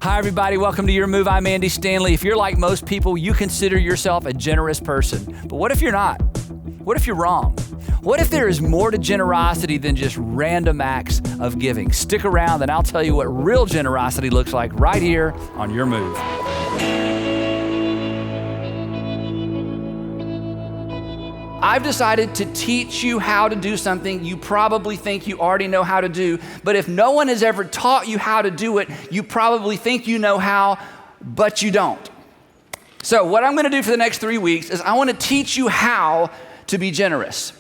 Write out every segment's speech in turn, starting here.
Hi, everybody. Welcome to Your Move. I'm Andy Stanley. If you're like most people, you consider yourself a generous person. But what if you're not? What if you're wrong? What if there is more to generosity than just random acts of giving? Stick around and I'll tell you what real generosity looks like right here on Your Move. I've decided to teach you how to do something you probably think you already know how to do, but if no one has ever taught you how to do it, you probably think you know how, but you don't. So what I'm gonna do for the next 3 weeks is I wanna teach you how to be generous.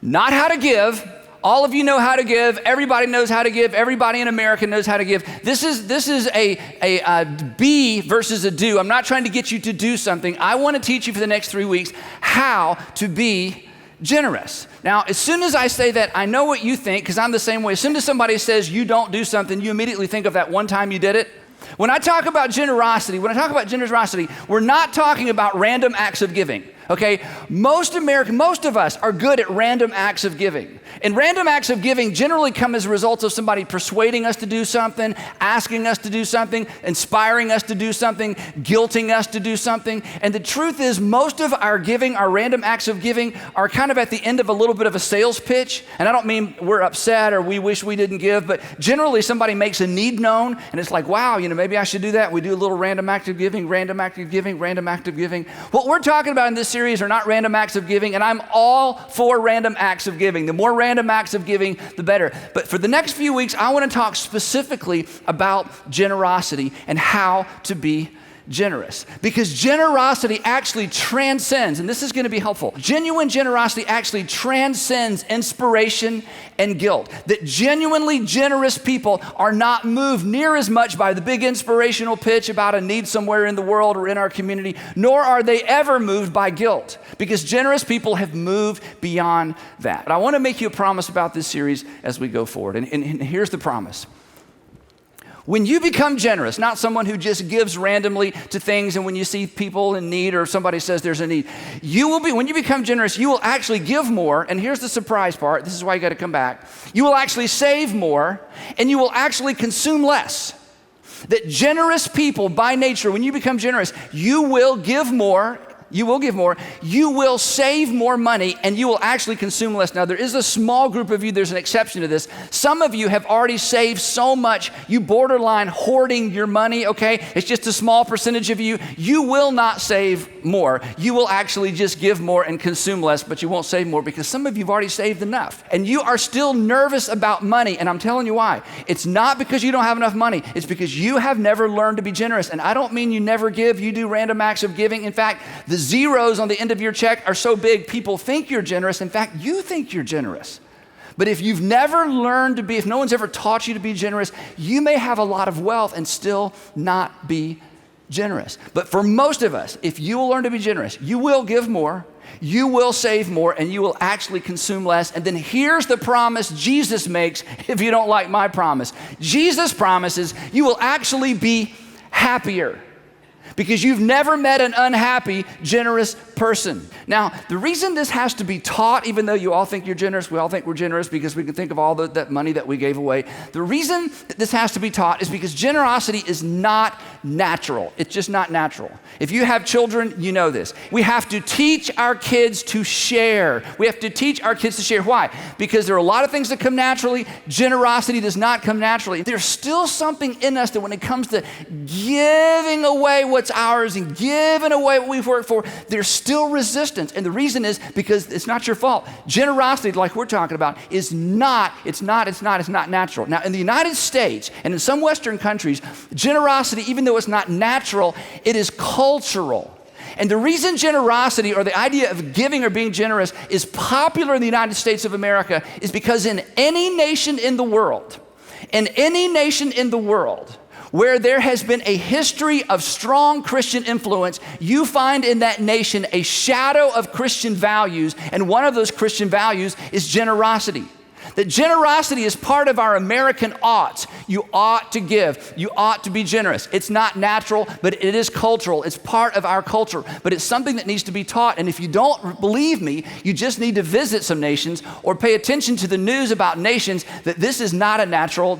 Not how to give. All of you know how to give. Everybody knows how to give. Everybody in America knows how to give. This is a be versus a do. I'm not trying to get you to do something. I want to teach you for the next 3 weeks how to be generous. Now, as soon as I say that, I know what you think, because I'm the same way. As soon as somebody says you don't do something, you immediately think of that one time you did it. When I talk about generosity, we're not talking about random acts of giving. Okay, most of us are good at random acts of giving. And random acts of giving generally come as a result of somebody persuading us to do something, asking us to do something, inspiring us to do something, guilting us to do something. And the truth is, most of our giving, our random acts of giving, are kind of at the end of a little bit of a sales pitch. And I don't mean we're upset or we wish we didn't give, but generally somebody makes a need known and it's like, wow, maybe I should do that. We do a little random act of giving, random act of giving, random act of giving. What we're talking about in this series are not random acts of giving, and I'm all for random acts of giving. The more random acts of giving, the better. But for the next few weeks, I want to talk specifically about generosity and how to be generous. Because generosity actually transcends, and this is going to be helpful, genuine generosity actually transcends inspiration and guilt. That genuinely generous people are not moved near as much by the big inspirational pitch about a need somewhere in the world or in our community, nor are they ever moved by guilt. Because generous people have moved beyond that. But I want to make you a promise about this series as we go forward. And here's the promise. When you become generous, not someone who just gives randomly to things and when you see people in need or somebody says there's a need, when you become generous, you will actually give more. And here's the surprise part. This is why you got to come back. You will actually save more and you will actually consume less. That generous people by nature, when you become generous, you will give more. You will save more money, and you will actually consume less. Now, there is a small group of you, there's an exception to this. Some of you have already saved so much, you borderline hoarding your money, okay? It's just a small percentage of you. You will not save more. You will actually just give more and consume less, but you won't save more because some of you have already saved enough. And you are still nervous about money, and I'm telling you why. It's not because you don't have enough money. It's because you have never learned to be generous. And I don't mean you never give. You do random acts of giving. In fact, the zeros on the end of your check are so big, people think you're generous. In fact, you think you're generous. But if you've never learned to be, if no one's ever taught you to be generous, you may have a lot of wealth and still not be generous. But for most of us, if you will learn to be generous, you will give more, you will save more, and you will actually consume less. And then here's the promise Jesus makes if you don't like my promise. Jesus promises you will actually be happier. Because you've never met an unhappy, generous person. Now, the reason this has to be taught, even though you all think you're generous, we all think we're generous because we can think of all that money that we gave away. The reason that this has to be taught is because generosity is not natural. It's just not natural. If you have children, you know this. We have to teach our kids to share. We have to teach our kids to share. Why? Because there are a lot of things that come naturally. Generosity does not come naturally. There's still something in us that when it comes to giving away what's ours and giving away what we've worked for, there's still resistance. And the reason is because it's not your fault. Generosity, like we're talking about, is not natural. Now, in the United States and in some Western countries, generosity, even though it's not natural, it is cultural. And the reason generosity or the idea of giving or being generous is popular in the United States of America is because in any nation in the world, where there has been a history of strong Christian influence, you find in that nation a shadow of Christian values, and one of those Christian values is generosity. That generosity is part of our American oughts. You ought to give. You ought to be generous. It's not natural, but it is cultural. It's part of our culture, but it's something that needs to be taught. And if you don't believe me, you just need to visit some nations or pay attention to the news about nations that this is not a natural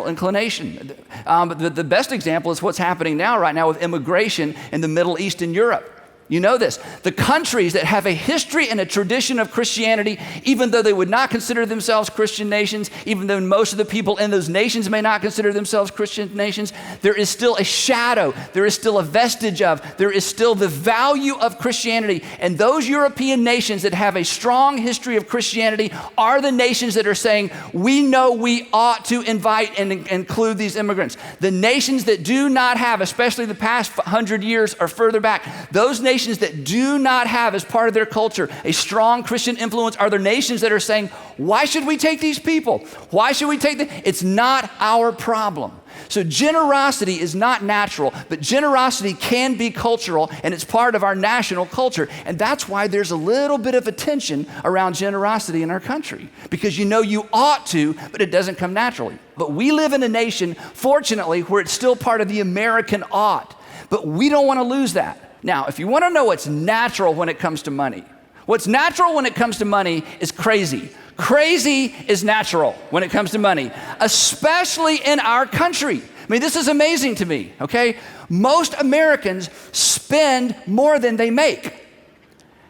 inclination. The best example is what's happening right now with immigration in the Middle East and Europe. You know this. The countries that have a history and a tradition of Christianity, even though they would not consider themselves Christian nations, even though most of the people in those nations may not consider themselves Christian nations, there is still a shadow, there is still a vestige of, there is still the value of Christianity. And those European nations that have a strong history of Christianity are the nations that are saying, we know we ought to invite and include these immigrants. The nations that do not have, especially the past 100 years or further back, those nations that do not have as part of their culture a strong Christian influence are the nations that are saying, why should we take these people? Why should we take them? It's not our problem. So generosity is not natural, but generosity can be cultural, and it's part of our national culture. And that's why there's a little bit of a tension around generosity in our country, because you know you ought to, but it doesn't come naturally. But we live in a nation, fortunately, where it's still part of the American ought, but we don't want to lose that. Now, if you want to know what's natural when it comes to money, what's natural when it comes to money is crazy. Crazy is natural when it comes to money, especially in our country. I mean, this is amazing to me, okay? Most Americans spend more than they make.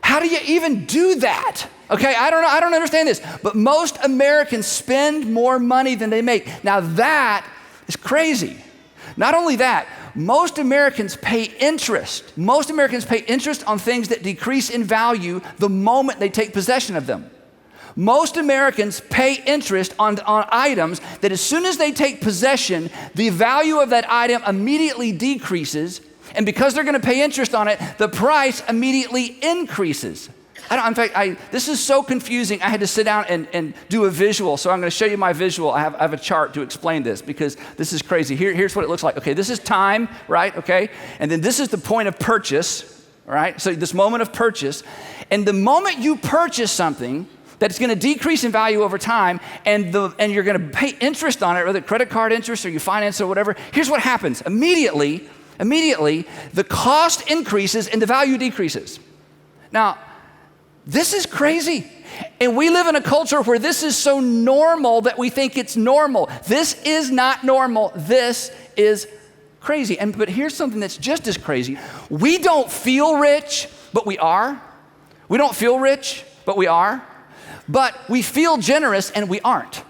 How do you even do that? Okay, I don't know, I don't understand this, but most Americans spend more money than they make. Now that is crazy. Not only that, most Americans pay interest. Most Americans pay interest on things that decrease in value the moment they take possession of them. Most Americans pay interest on items that as soon as they take possession, the value of that item immediately decreases, and because they're going to pay interest on it, the price immediately increases. This is so confusing. I had to sit down and do a visual, so I'm going to show you my visual. I have a chart to explain this because this is crazy. Here's what it looks like. Okay, this is time, right? Okay, and then this is the point of purchase, right? So this moment of purchase, and the moment you purchase something that's going to decrease in value over time, and you're going to pay interest on it, whether credit card interest or you finance or whatever. Here's what happens: immediately, the cost increases and the value decreases. Now, this is crazy. And we live in a culture where this is so normal that we think it's normal. This is not normal. This is crazy. But here's something that's just as crazy. We don't feel rich, but we are. We don't feel rich, but we are. But we feel generous and we aren't.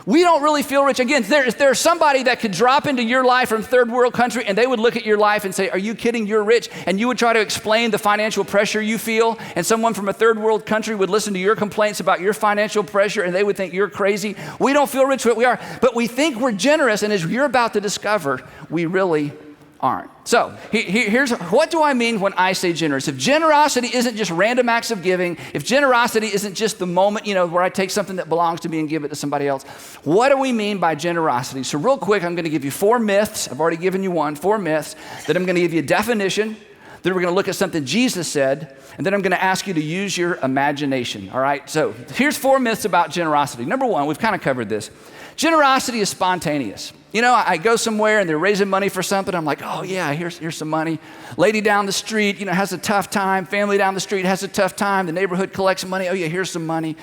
We don't really feel rich. Again, there's somebody that could drop into your life from third world country and they would look at your life and say, are you kidding? You're rich. And you would try to explain the financial pressure you feel. And someone from a third world country would listen to your complaints about your financial pressure and they would think you're crazy. We don't feel rich, but we are. But we think we're generous. And as you're about to discover, we really aren't. So here's what do I mean when I say generous? If generosity isn't just random acts of giving, if generosity isn't just the moment, where I take something that belongs to me and give it to somebody else, what do we mean by generosity? So real quick, I'm going to give you 4 myths. I've already given you 4 myths. Then I'm going to give you a definition. Then we're going to look at something Jesus said. And then I'm going to ask you to use your imagination. All right. So here's 4 myths about generosity. Number 1, we've kind of covered this. Generosity is spontaneous. I go somewhere and they're raising money for something. I'm like, oh yeah, here's some money. Lady down the street, has a tough time. Family down the street has a tough time. The neighborhood collects money. Oh yeah, here's some money.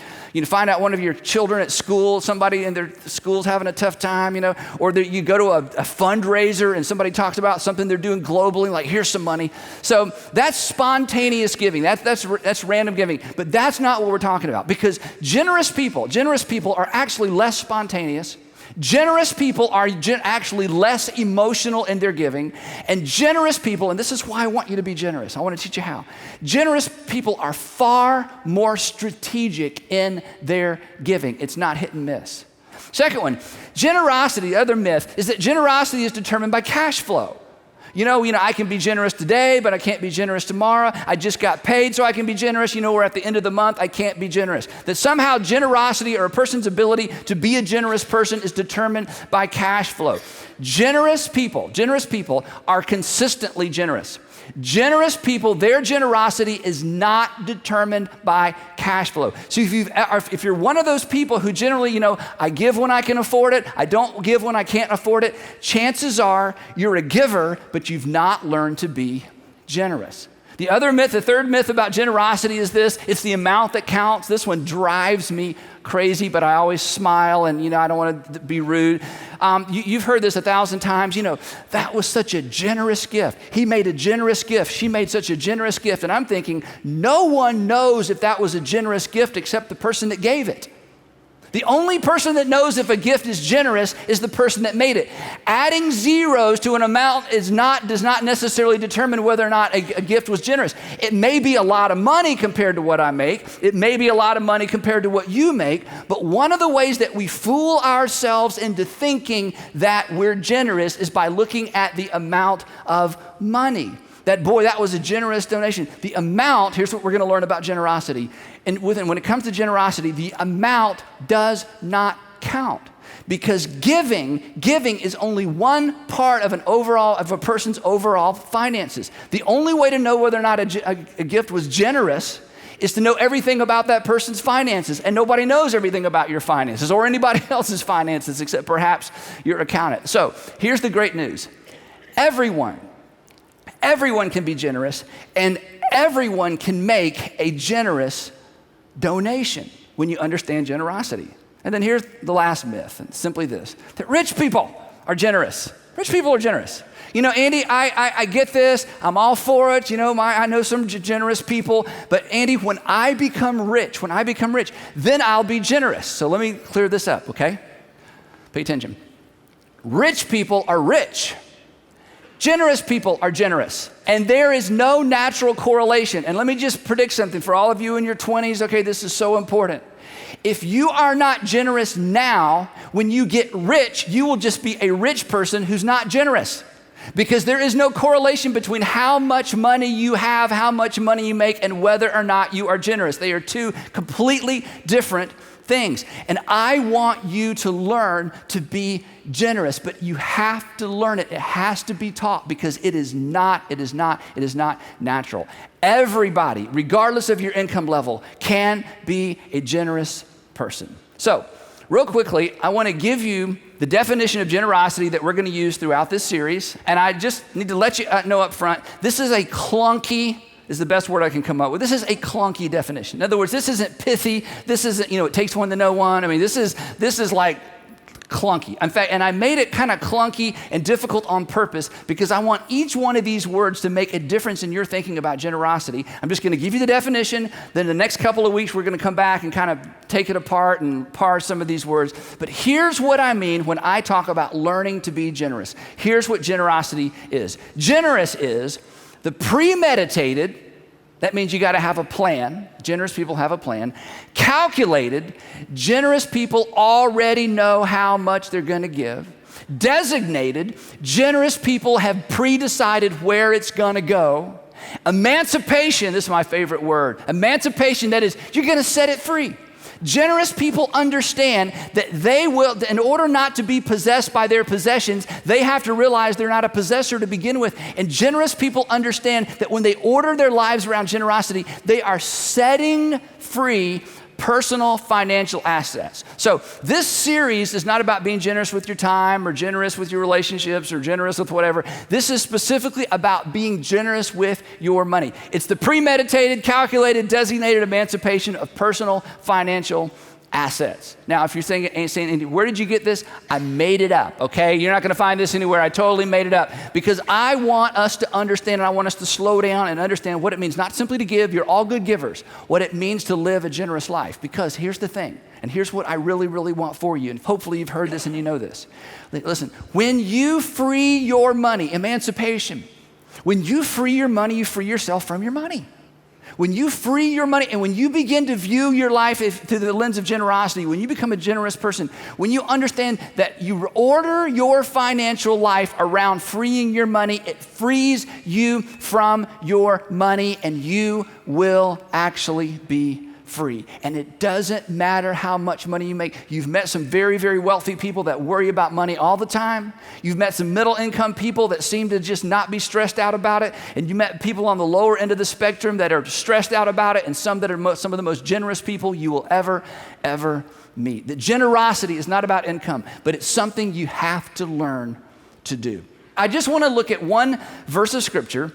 Find out one of your children at school, somebody in their school's having a tough time, or you go to a fundraiser and somebody talks about something they're doing globally, like here's some money. So that's spontaneous giving. That's random giving. But that's not what we're talking about, because generous people are actually less spontaneous. Generous people are actually less emotional in their giving, and generous people, and this is why I want you to be generous. I want to teach you how. Generous people are far more strategic in their giving. It's not hit and miss. Second one, generosity, the other myth, is that generosity is determined by cash flow. I can be generous today, but I can't be generous tomorrow. I just got paid, so I can be generous. We're at the end of the month, I can't be generous. That somehow generosity or a person's ability to be a generous person is determined by cash flow. Generous people are consistently generous. Generous people, their generosity is not determined by cash flow. So if you're one of those people who generally, I give when I can afford it, I don't give when I can't afford it, chances are you're a giver, but you've not learned to be generous. The third myth about generosity is this: it's the amount that counts. This one drives me crazy, but I always smile and, I don't want to be rude. You've heard this 1,000 times. That was such a generous gift. He made a generous gift. She made such a generous gift. And I'm thinking, no one knows if that was a generous gift except the person that gave it. The only person that knows if a gift is generous is the person that made it. Adding zeros to an amount does not necessarily determine whether or not a gift was generous. It may be a lot of money compared to what I make. It may be a lot of money compared to what you make. But one of the ways that we fool ourselves into thinking that we're generous is by looking at the amount of money. That was a generous donation. The amount, here's what we're going to learn about generosity. And when it comes to generosity, the amount does not count. Because giving is only one part of a person's overall finances. The only way to know whether or not a gift was generous is to know everything about that person's finances. And nobody knows everything about your finances or anybody else's finances except perhaps your accountant. So here's the great news. Everyone can be generous, and everyone can make a generous donation when you understand generosity. And then here's the last myth, and simply this: that rich people are generous. Rich people are generous. Andy, I get this. I'm all for it. I know some generous people. But Andy, when I become rich, then I'll be generous. So let me clear this up, okay? Pay attention. Rich people are rich. Generous people are generous, and there is no natural correlation. And let me just predict something for all of you in your 20s. Okay, this is so important. If you are not generous now, when you get rich, you will just be a rich person who's not generous. Because there is no correlation between how much money you have, how much money you make, and whether or not you are generous. They are two completely different things. And I want you to learn to be generous, but you have to learn it. It has to be taught because it is not natural. Everybody, regardless of your income level, can be a generous person. So, real quickly, I want to give you the definition of generosity that we're going to use throughout this series. And I just need to let you know up front, this is the best word I can come up with. This is a clunky definition. In other words, this isn't pithy. This isn't, it takes one to know one. I mean, this is like clunky. In fact, and I made it kind of clunky and difficult on purpose because I want each one of these words to make a difference in your thinking about generosity. I'm just going to give you the definition. Then the next couple of weeks, we're going to come back and kind of take it apart and parse some of these words. But here's what I mean when I talk about learning to be generous. Here's what generosity is. Generous is the premeditated, that means you got to have a plan. Generous people have a plan. Calculated, generous people already know how much they're going to give. Designated, generous people have pre-decided where it's going to go. Emancipation, this is my favorite word. Emancipation, that is, you're going to set it free. Generous people understand that they will, in order not to be possessed by their possessions, they have to realize they're not a possessor to begin with. And generous people understand that when they order their lives around generosity, they are setting free personal financial assets. So this series is not about being generous with your time or generous with your relationships or generous with whatever. This is specifically about being generous with your money. It's the premeditated, calculated, designated emancipation of personal financial assets. Now, if you're saying, Andy, where did you get this? I made it up, okay? You're not going to find this anywhere. I totally made it up because I want us to understand and I want us to slow down and understand what it means, not simply to give, you're all good givers, what it means to live a generous life. Because here's the thing, and here's what I really, really want for you, and hopefully you've heard this and you know this. Listen, when you free your money, emancipation, when you free your money, you free yourself from your money. When you free your money and when you begin to view your life through the lens of generosity, when you become a generous person, when you understand that you order your financial life around freeing your money, it frees you from your money and you will actually be free. And it doesn't matter how much money you make. You've met some very, very wealthy people that worry about money all the time. You've met some middle income people that seem to just not be stressed out about it. And you met people on the lower end of the spectrum that are stressed out about it, and some that are some of the most generous people you will ever meet. That generosity is not about income, but it's something you have to learn to do. I just want to look at one verse of scripture,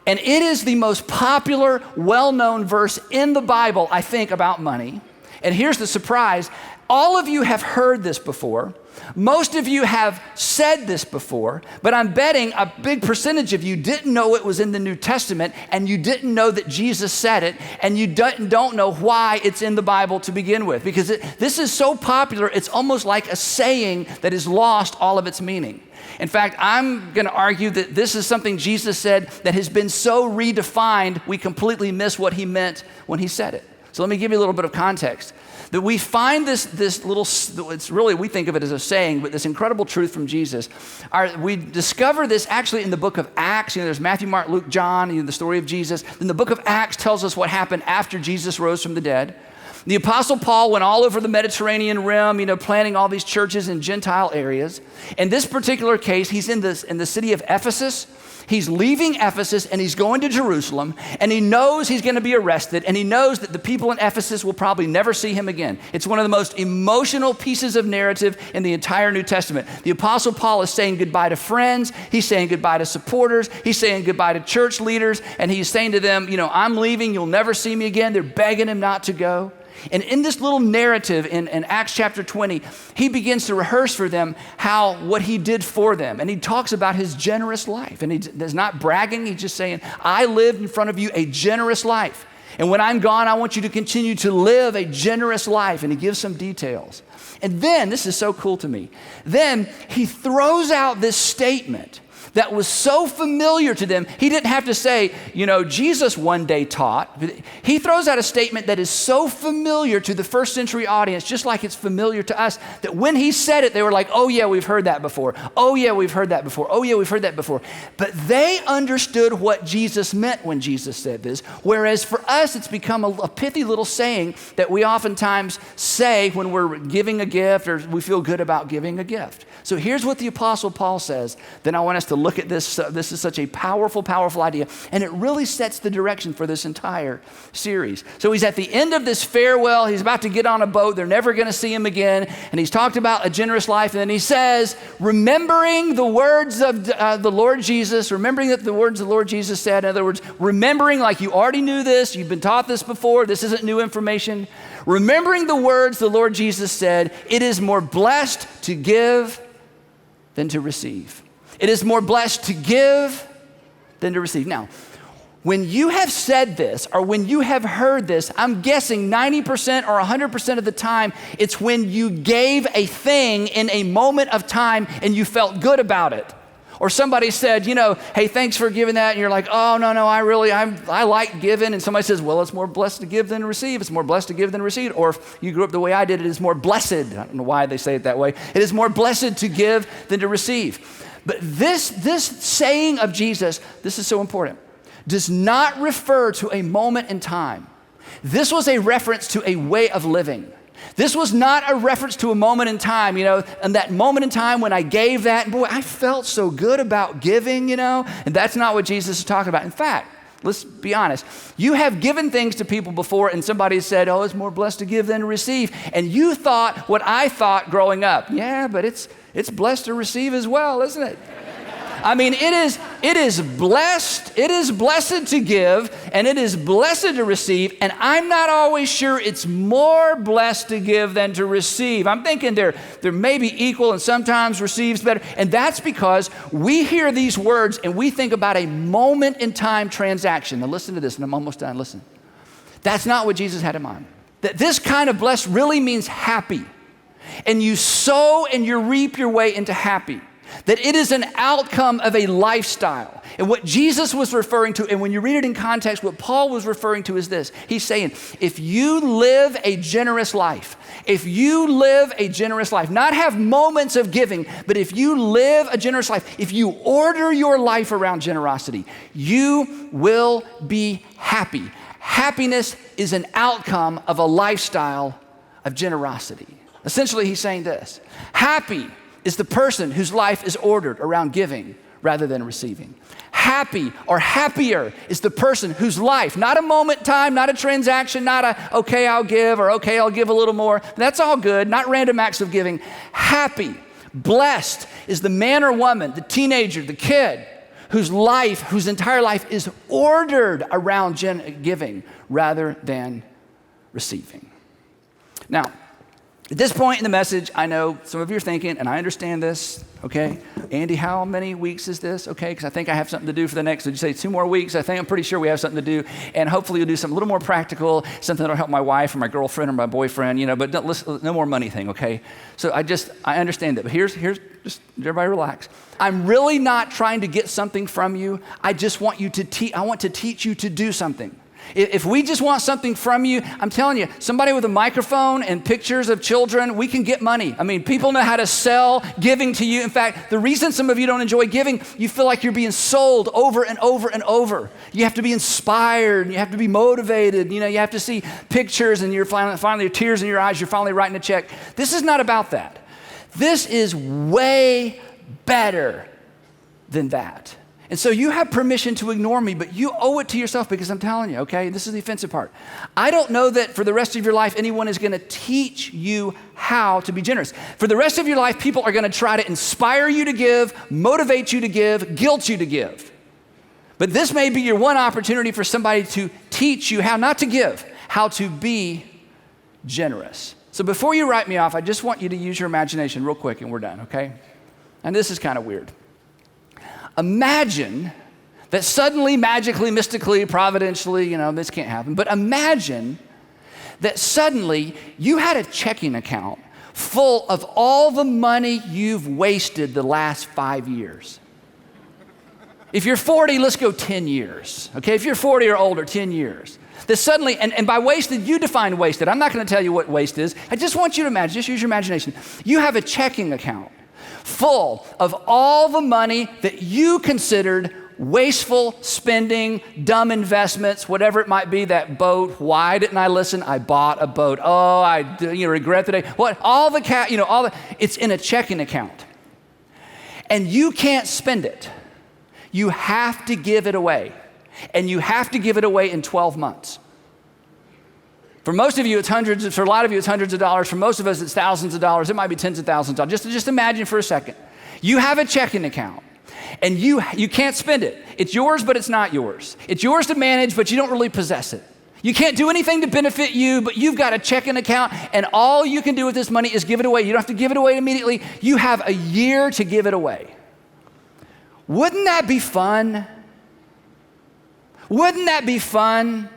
and it is the most popular, well-known verse in the Bible, I think, about money. And here's the surprise. All of you have heard this before. Most of you have said this before, but I'm betting a big percentage of you didn't know it was in the New Testament, and you didn't know that Jesus said it, and you don't know why it's in the Bible to begin with, because this is so popular, it's almost like a saying that has lost all of its meaning. In fact, I'm going to argue that this is something Jesus said that has been so redefined, we completely miss what he meant when he said it. So let me give you a little bit of context. That we find this little, it's really, we think of it as a saying, but this incredible truth from Jesus. We discover this actually in the book of Acts. There's Matthew, Mark, Luke, John, the story of Jesus. Then the book of Acts tells us what happened after Jesus rose from the dead. The Apostle Paul went all over the Mediterranean rim, planting all these churches in Gentile areas. In this particular case, he's in the city of Ephesus. He's leaving Ephesus and he's going to Jerusalem, and he knows he's going to be arrested, and he knows that the people in Ephesus will probably never see him again. It's one of the most emotional pieces of narrative in the entire New Testament. The Apostle Paul is saying goodbye to friends, he's saying goodbye to supporters, he's saying goodbye to church leaders, and he's saying to them, I'm leaving, you'll never see me again. They're begging him not to go. And in this little narrative in Acts chapter 20, he begins to rehearse for them what he did for them. And he talks about his generous life. And he's not bragging, he's just saying, I lived in front of you a generous life. And when I'm gone, I want you to continue to live a generous life. And he gives some details. And then, this is so cool to me, then he throws out this statement that was so familiar to them. He didn't have to say, Jesus one day taught. He throws out a statement that is so familiar to the first century audience, just like it's familiar to us, that when he said it, they were like, oh yeah, we've heard that before. Oh yeah, we've heard that before. Oh yeah, we've heard that before. But they understood what Jesus meant when Jesus said this, whereas for us, it's become a pithy little saying that we oftentimes say when we're giving a gift or we feel good about giving a gift. So here's what the Apostle Paul says. Then I want us to look at this. This is such a powerful, powerful idea. And it really sets the direction for this entire series. So he's at the end of this farewell. He's about to get on a boat. They're never going to see him again. And he's talked about a generous life. And then he says, remembering the words of the Lord Jesus, remembering that the words the Lord Jesus said, in other words, remembering like you already knew this, you've been taught this before, this isn't new information. Remembering the words the Lord Jesus said, it is more blessed to give than to receive. It is more blessed to give than to receive. Now, when you have said this or when you have heard this, I'm guessing 90% or 100% of the time, it's when you gave a thing in a moment of time and you felt good about it. Or somebody said, hey, thanks for giving that. And you're like, oh, no, I like giving. And somebody says, well, it's more blessed to give than to receive. It's more blessed to give than to receive. Or if you grew up the way I did, it is more blessed. I don't know why they say it that way. It is more blessed to give than to receive. But this saying of Jesus, this is so important, does not refer to a moment in time. This was a reference to a way of living. This was not a reference to a moment in time, and that moment in time when I gave that, and boy, I felt so good about giving, and that's not what Jesus is talking about. In fact, let's be honest, you have given things to people before and somebody said, oh, it's more blessed to give than to receive, and you thought what I thought growing up. Yeah, but it's blessed to receive as well, isn't it? I mean, it is blessed to give, and it is blessed to receive, and I'm not always sure it's more blessed to give than to receive. I'm thinking they're maybe equal, and sometimes receives better, and that's because we hear these words and we think about a moment in time transaction. Now listen to this, and I'm almost done. Listen. That's not what Jesus had in mind. That this kind of blessed really means happy, and you sow and you reap your way into happy. That it is an outcome of a lifestyle. And what Jesus was referring to, and when you read it in context, what Paul was referring to is this. He's saying, if you live a generous life, not have moments of giving, but if you live a generous life, if you order your life around generosity, you will be happy. happiness is an outcome of a lifestyle of generosity. Essentially, he's saying this: happy is the person whose life is ordered around giving rather than receiving. Happy or happier is the person whose life, not a moment in time, not a transaction, not a, okay, I'll give, or okay, I'll give a little more. That's all good, not random acts of giving. Happy, blessed is the man or woman, the teenager, the kid, whose life, whose entire life is ordered around giving rather than receiving. Now, at this point in the message, I know some of you are thinking, and I understand this, okay? Andy, how many weeks is this? Okay, because I think I have something to do for the next, would you say 2 more weeks? I'm pretty sure we have something to do, and hopefully you'll do something a little more practical, something that'll help my wife or my girlfriend or my boyfriend, but no more money thing, okay? So I understand that, but here's just everybody relax. I'm really not trying to get something from you. I just want you to I want to teach you to do something. If we just want something from you, I'm telling you, somebody with a microphone and pictures of children, we can get money. I mean, people know how to sell giving to you. In fact, the reason some of you don't enjoy giving, you feel like you're being sold over and over and over. You have to be inspired. You have to be motivated. You have to see pictures and you're finally tears in your eyes. You're finally writing a check. This is not about that. This is way better than that. And so you have permission to ignore me, but you owe it to yourself, because I'm telling you, okay, this is the offensive part. I don't know that for the rest of your life, anyone is going to teach you how to be generous. For the rest of your life, people are going to try to inspire you to give, motivate you to give, guilt you to give. But this may be your one opportunity for somebody to teach you how not to give, how to be generous. So before you write me off, I just want you to use your imagination real quick and we're done, okay? And this is kind of weird. Imagine that suddenly, magically, mystically, providentially, this can't happen, but imagine that suddenly you had a checking account full of all the money you've wasted the last 5 years. If you're 40, let's go 10 years, okay? If you're 40 or older, 10 years. That suddenly, and by wasted, you define wasted. I'm not going to tell you what waste is. I just want you to imagine, just use your imagination. You have a checking account full of all the money that you considered wasteful spending, dumb investments, whatever it might be. That boat, why didn't I listen? I bought a boat. Oh, I regret the day. What? All the it's in a checking account. And you can't spend it. You have to give it away. And you have to give it away in 12 months. For most of you, it's hundreds. For a lot of you, it's hundreds of dollars. For most of us, it's thousands of dollars. It might be tens of thousands of dollars. Just imagine for a second. You have a checking account, and you can't spend it. It's yours, but it's not yours. It's yours to manage, but you don't really possess it. You can't do anything to benefit you, but you've got a checking account, and all you can do with this money is give it away. You don't have to give it away immediately. You have a year to give it away. Wouldn't that be fun? Wouldn't that be fun?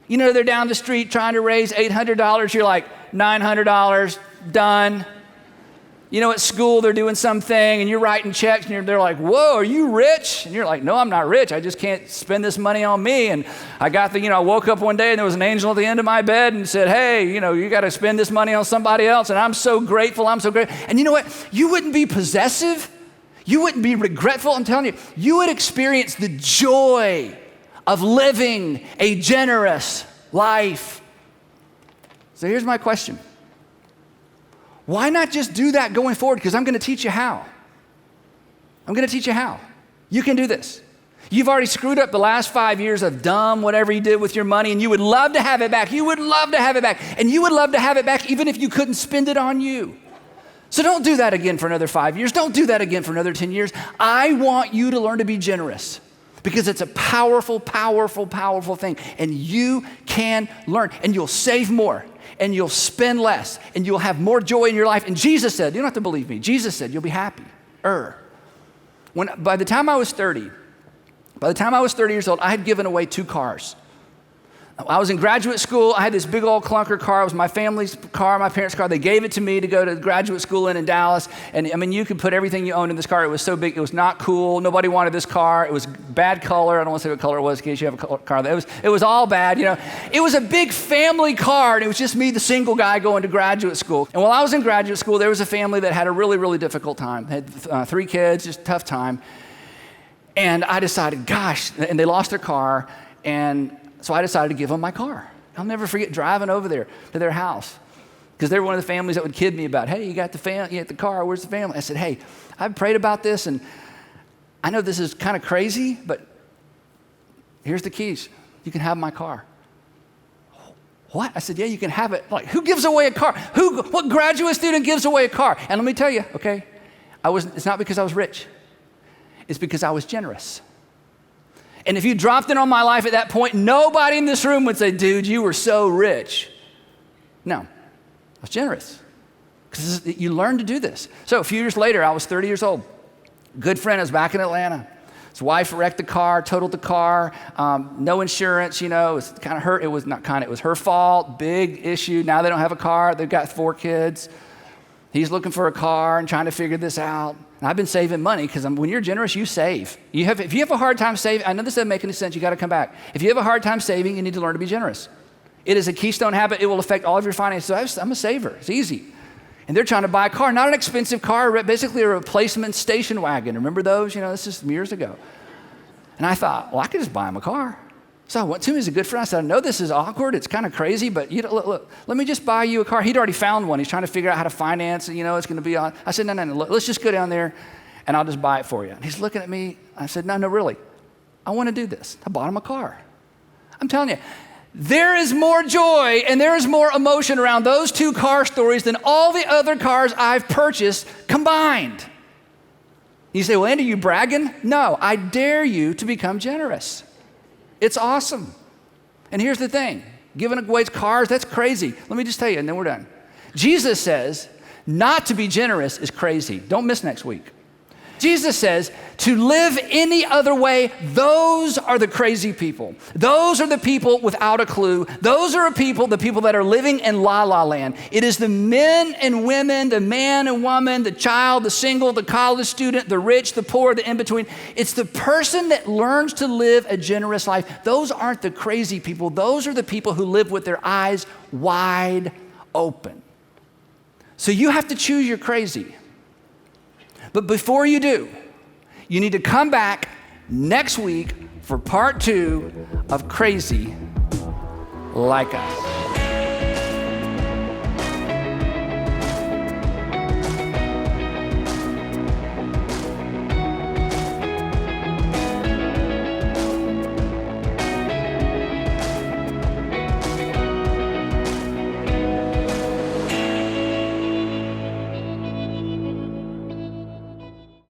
They're down the street trying to raise $800. You're like, $900, done. At school, they're doing something, and you're writing checks, and they're like, whoa, are you rich? And you're like, no, I'm not rich. I just can't spend this money on me. And I got I woke up one day, and there was an angel at the end of my bed and said, hey, you got to spend this money on somebody else. And I'm so grateful. I'm so grateful. And you know what? You wouldn't be possessive. You wouldn't be regretful. I'm telling you, you would experience the joy of living a generous life. So here's my question. Why not just do that going forward? Because I'm going to teach you how. I'm going to teach you how. You can do this. You've already screwed up the last 5 years of dumb whatever you did with your money, and you would love to have it back. You would love to have it back. And you would love to have it back even if you couldn't spend it on you. So don't do that again for another 5 years. Don't do that again for another 10 years. I want you to learn to be generous. Because it's a powerful, powerful, powerful thing. And you can learn. And you'll save more. And you'll spend less. And you'll have more joy in your life. And Jesus said, you don't have to believe me. Jesus said, you'll be happier. By the time I was 30 years old, I had given away 2 cars. I was in graduate school. I had this big old clunker car. It was my family's car, my parents' car. They gave it to me to go to graduate school in Dallas. And you could put everything you owned in this car. It was so big. It was not cool. Nobody wanted this car. It was bad color. I don't want to say what color it was in case you have a car. It was all bad. It was a big family car, and it was just me, the single guy, going to graduate school. And while I was in graduate school, there was a family that had a really, really difficult time. They had 3 kids, just a tough time. And I decided, gosh, and they lost their car, and so I decided to give them my car. I'll never forget driving over there to their house, because they were one of the families that would kid me about, hey, you got the car, where's the family? I said, hey, I've prayed about this, and I know this is kind of crazy, but here's the keys. You can have my car. What? I said, yeah, you can have it. Like, who gives away a car? What graduate student gives away a car? And let me tell you, okay, it's not because I was rich. It's because I was generous. And if you dropped in on my life at that point, nobody in this room would say, dude, you were so rich. No, I was generous. Because you learn to do this. So a few years later, I was 30 years old. Good friend was back in Atlanta. His wife wrecked the car, totaled the car, no insurance, it was kind of her, it was her fault, big issue. Now they don't have a car, they've got 4 kids. He's looking for a car and trying to figure this out. And I've been saving money, because when you're generous, you save. If you have a hard time saving, I know this doesn't make any sense, you gotta come back. If you have a hard time saving, you need to learn to be generous. It is a keystone habit, it will affect all of your finances. So I'm a saver, it's easy. And they're trying to buy a car, not an expensive car, basically a replacement station wagon. Remember those? This is years ago. And I thought, well, I could just buy him a car. So I went to him as a good friend. I said, I know this is awkward. It's kind of crazy, but look, let me just buy you a car. He'd already found one. He's trying to figure out how to finance it. It's going to be on. I said, no, let's just go down there and I'll just buy it for you. And he's looking at me. I said, no, really. I want to do this. I bought him a car. I'm telling you, there is more joy and there is more emotion around those 2 car stories than all the other cars I've purchased combined. You say, well, Andy, you bragging? No, I dare you to become generous. It's awesome. And here's the thing, giving away cars, that's crazy. Let me just tell you, and then we're done. Jesus says not to be generous is crazy. Don't miss next week. Jesus says to live any other way, those are the crazy people. Those are the people without a clue. Those are the people that are living in la-la land. It is the men and women, the man and woman, the child, the single, the college student, the rich, the poor, the in-between. It's the person that learns to live a generous life. Those aren't the crazy people. Those are the people who live with their eyes wide open. So you have to choose your crazy. But before you do, you need to come back next week for part 2 of Crazy Like Us.